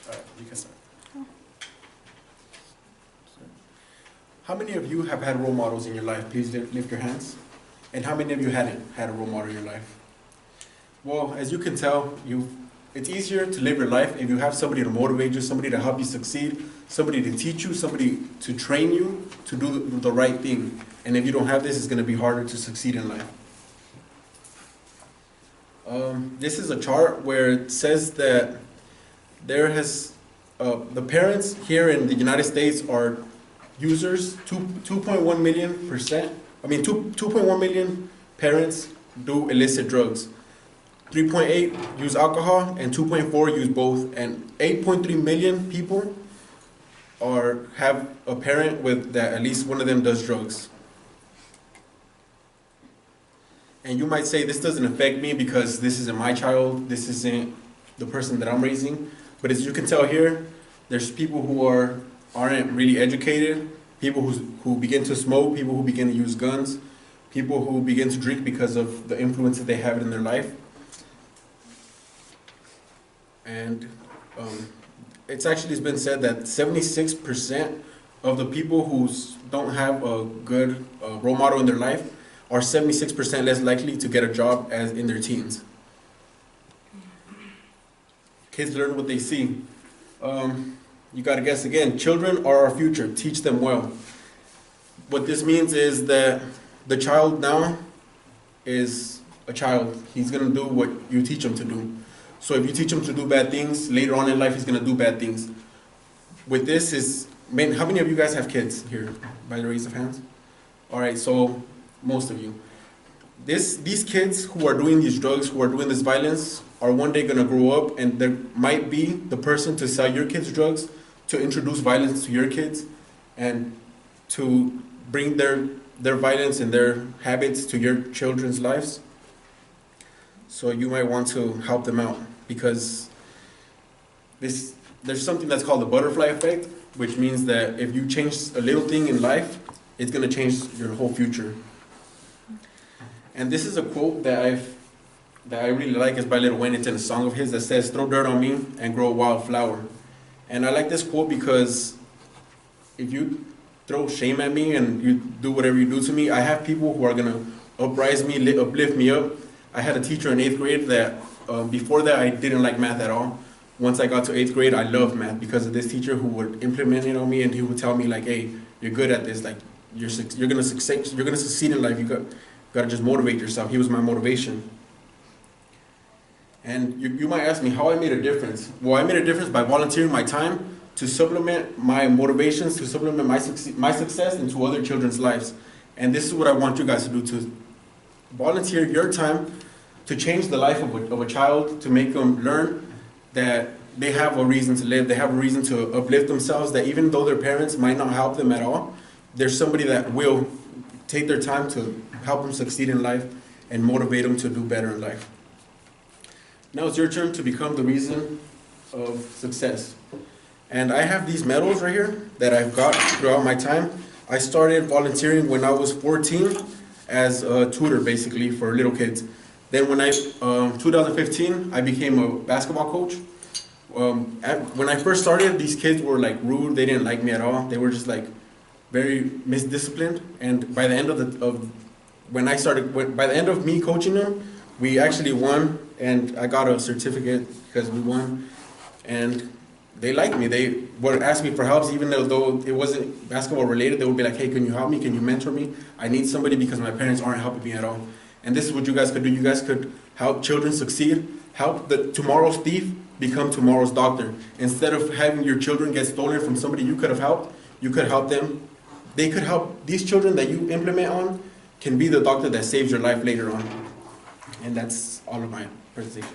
Alright, you can start. How many of you have had role models in your life? Please lift your hands. And how many of you hadn't had a role model in your life? Well, as you can tell, it's easier to live your life if you have somebody to motivate you, somebody to help you succeed, somebody to teach you, somebody to train you to do the right thing. And if you don't have this, it's going to be harder to succeed in life. This is a chart where it says that the parents here in the United States are users. 2.1 million parents do illicit drugs. 3.8 use alcohol and 2.4 use both, and 8.3 million people have a parent with that at least one of them does drugs. And you might say, this doesn't affect me because this isn't my child, this isn't the person that I'm raising. But as you can tell here, there's people who aren't really educated, people who begin to smoke, people who begin to use guns, people who begin to drink because of the influence that they have in their life. And it's been said that 76% of the people who don't have a good role model in their life are 76% less likely to get a job as in their teens. Kids learn what they see. You gotta guess again. Children are our future. Teach them well. What this means is that the child now is a child. He's gonna do what you teach him to do. So if you teach him to do bad things, later on in life he's gonna do bad things. With this how many of you guys have kids here? By the raise of hands? All right, so most of you. These kids who are doing these drugs, who are doing this violence, are one day gonna grow up, and there might be the person to sell your kids drugs, to introduce violence to your kids, and to bring their violence and their habits to your children's lives. So you might want to help them out, because there's something that's called the butterfly effect, which means that if you change a little thing in life, it's going to change your whole future. And this is a quote that I really like. It's by Lil Wayne. It's in a song of his that says, "Throw dirt on me and grow a wildflower." And I like this quote because if you throw shame at me and you do whatever you do to me, I have people who are going to uplift me up. I had a teacher in 8th grade that before that I didn't like math at all. Once I got to 8th grade, I loved math because of this teacher who would implement it on me, and he would tell me like, "Hey, you're good at this. Like, you're gonna succeed in life. You gotta just motivate yourself." He was my motivation. And you might ask me how I made a difference. Well, I made a difference by volunteering my time to supplement my motivations, to supplement my success into other children's lives. And this is what I want you guys to do, to volunteer your time to change the life of a child, to make them learn that they have a reason to live, they have a reason to uplift themselves, that even though their parents might not help them at all, there's somebody that will take their time to help them succeed in life and motivate them to do better in life. Now it's your turn to become the reason of success. And I have these medals right here that I've got throughout my time. I started volunteering when I was 14 as a tutor, basically, for little kids. Then when 2015, I became a basketball coach. When I first started, these kids were like rude. They didn't like me at all. They were just like very misdisciplined. And by the end by the end of me coaching them, we actually won, and I got a certificate because we won. And they liked me. They would ask me for help, even though it wasn't basketball related. They would be like, "Hey, can you help me? Can you mentor me? I need somebody because my parents aren't helping me at all." And this is what you guys could do. You guys could help children succeed, help tomorrow's thief become tomorrow's doctor. Instead of having your children get stolen from somebody you could have helped, you could help them. They could help these children that you implement on can be the doctor that saves your life later on. And that's all of my presentation.